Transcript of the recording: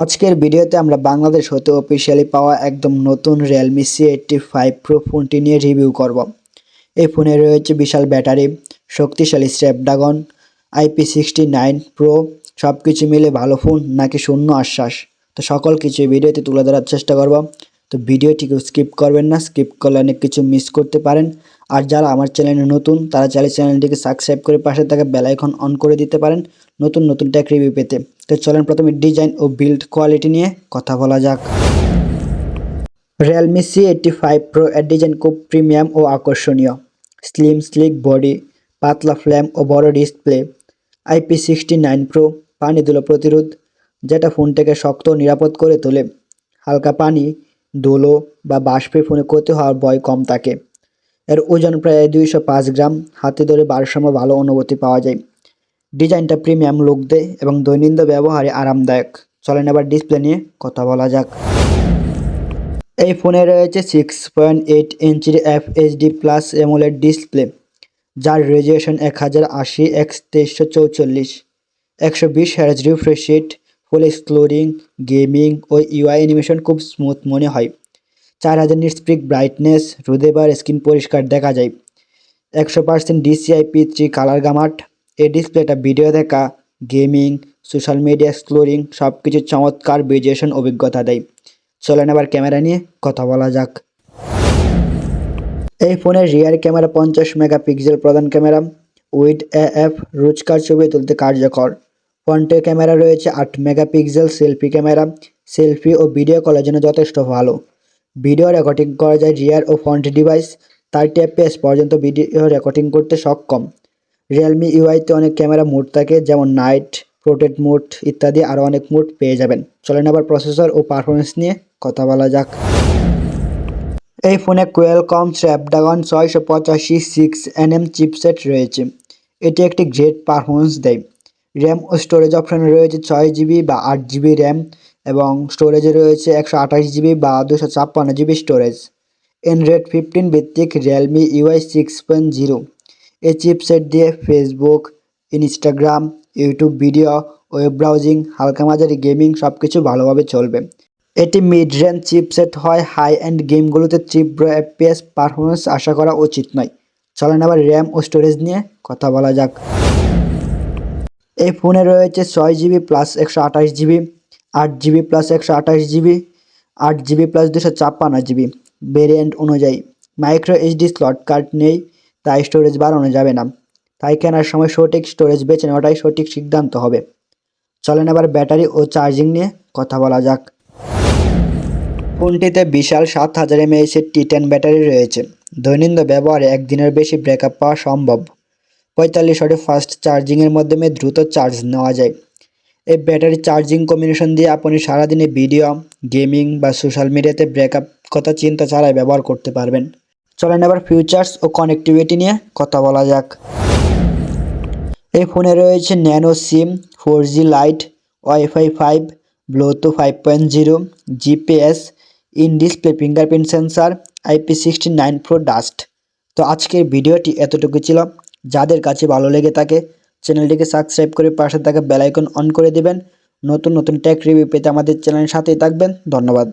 আজকের ভিডিওতে আমরা বাংলাদেশ হতে অফিসিয়ালি পাওয়া একদম নতুন Realme C85 Pro ফোনটি নিয়ে রিভিউ করব। এই ফোনে রয়েছে বিশাল ব্যাটারি, শক্তিশালী স্ন্যাপড্রাগন, IP69 Pro, সবকিছু মিলে ভালো ফোন নাকি শূন্য আশ্বাস। তো সকল কিছু ভিডিওতে তুলে ধরার চেষ্টা করব। তো ভিডিওটি স্কিপ করবেন না, স্কিপ করলে অনেক কিছু মিস করতে পারেন। আর যারা আমার চ্যানেলে নতুন তারা চাইলে চ্যানেলটিকে সাবস্ক্রাইব করে পাশে থাকা বেল আইকন অন করে দিতে পারেন নতুন নতুন টেক রিভিউ পেতে। তো চলেন প্রথমে ডিজাইন ও বিল্ড কোয়ালিটি নিয়ে কথা বলা যাক। Realme C85 Pro এর ডিজাইন খুব প্রিমিয়াম ও আকর্ষণীয়। স্লিম স্লিক বডি, পাতলা ফ্ল্যাম ও বড় ডিসপ্লে, IP69 Pro পানি ধুলো প্রতিরোধ, যেটা ফোনটাকে শক্ত ও নিরাপদ করে তোলে। হালকা পানি, ধুলো বা বাষ্পে ফোনে ক্ষতি হওয়ার ভয় কম থাকে। এর ওজন প্রায় 205 গ্রাম, হাতে ধরে ভারসাম্য ভালো অনুভূতি পাওয়া যায়। ডিজাইনটা প্রিমিয়াম লুক দেয় এবং দৈনন্দিন ব্যবহারে আরামদায়ক। চলেন এবার ডিসপ্লে নিয়ে কথা বলা যাক। এই ফোনে রয়েছে 6.8 ইঞ্চির FHD প্লাস AMOLED ডিসপ্লে, যার resolution 1080x2344, 120 Hz refresh rate, full excluding gaming ও UI অ্যানিমেশন খুব স্মুথ মনে হয়। 4000 নিটস পিক ব্রাইটনেস, রোদে বার স্ক্রিন পরিষ্কার দেখা যায়। 100% DCI-P3 কালার গামাট। এই ডিসপ্লেটা ভিডিও দেখা, গেমিং, সোশ্যাল মিডিয়া এক্সপ্লোরিং সব কিছু চমৎকার ভিজুয়াল অভিজ্ঞতা দেয়। চলেন এবার ক্যামেরা নিয়ে কথা বলা যাক। এই ফোনের রিয়ার ক্যামেরা 50 মেগাপিক্সেল প্রধান ক্যামেরা, উইড AF রোজকার ছবি তুলতে কার্যকর। ফ্রন্টের ক্যামেরা রয়েছে 8 মেগাপিক্সেল সেলফি ক্যামেরা, সেলফি ও ভিডিও কলের জন্য যথেষ্ট ভালো। ভিডিও রেকর্ডিং করা যায় রিয়ার ও ফ্রন্ট ডিভাইস, 30 FPS পর্যন্ত ভিডিও রেকর্ডিং করতে সক্ষম। রিয়েলমি ইউআইতে অনেক ক্যামেরা মোড থাকে, যেমন নাইট, পোর্ট্রেট মোড ইত্যাদি, আরও অনেক মোড পেয়ে যাবেন। চলেন আবার প্রসেসর ও পারফরমেন্স নিয়ে কথা বলা যাক। এই ফোনে কোয়ালকম স্ন্যাপড্রাগন 685 6nm চিপসেট রয়েছে। এটি একটি গ্রেট পারফরমেন্স দেয়। র্যাম ও স্টোরেজ অপশন রয়েছে 6GB বা 8GB র্যাম এবং স্টোরেজে রয়েছে 128GB বা 256GB স্টোরেজ। Android 15 ভিত্তিক Realme UI 6.0। এই চিপসেট দিয়ে Facebook, Instagram, YouTube video, web browsing, হালকা মাঝারি গেমিং সবকিছু ভালোভাবে চলবে। এটি মিড রেঞ্জ চিপসেট হয়, হাই এন্ড গেমগুলোতে তীব্র FPS পারফরমেন্স আশা করা উচিত নয়। চলেন আবার র্যাম ও স্টোরেজ নিয়ে কথা বলা যাক। এই ফোনে রয়েছে 6GB plus 128GB, 8GB plus 128GB, 8GB plus 256GB variant অনুযায়ী। মাইক্রো SD স্লট কার্ড নেই, তাই স্টোরেজ বাড়ানো যাবে না। তাই কেনার সময় সঠিক স্টোরেজ বেছে নেওয়াটাই সঠিক সিদ্ধান্ত হবে। চলেন এবার ব্যাটারি ও চার্জিং নিয়ে কথা বলা যাক। ফোনটিতে বিশাল 7000 mAh T10 ব্যাটারি রয়েছে। দৈনন্দিন ব্যবহারে একদিনের বেশি ব্যাকআপ পাওয়া সম্ভব। 45 ওয়াটে ফাস্ট চার্জিংয়ের মাধ্যমে দ্রুত চার্জ নেওয়া যায়। এই ব্যাটারি চার্জিং কম্বিনেশন দিয়ে আপনি সারাদিনে ভিডিও, গেমিং বা সোশ্যাল মিডিয়াতে ব্যাকআপ কথা চিন্তা ছাড়াই ব্যবহার করতে পারবেন। চলেন এবার ফিচার্স ও কানেক্টিভিটি নিয়ে কথা বলা যাক। এই ফোনে রয়েছে nano SIM, 4G lite, Wi-Fi 5, Bluetooth 5.0, GPS, in display fingerprint sensor, IP69 Pro dust. তো আজকের ভিডিওটি এতটুকু ছিল। যাদের কাছে ভালো লেগে থাকে চ্যানেলটিকে সাবস্ক্রাইব করে পাশে থাকা বেল আইকন অন করে দিবেন। নতুন নতুন টেক রিভিউ পেতে আমাদের চ্যানেলের সাথেই থাকবেন। ধন্যবাদ।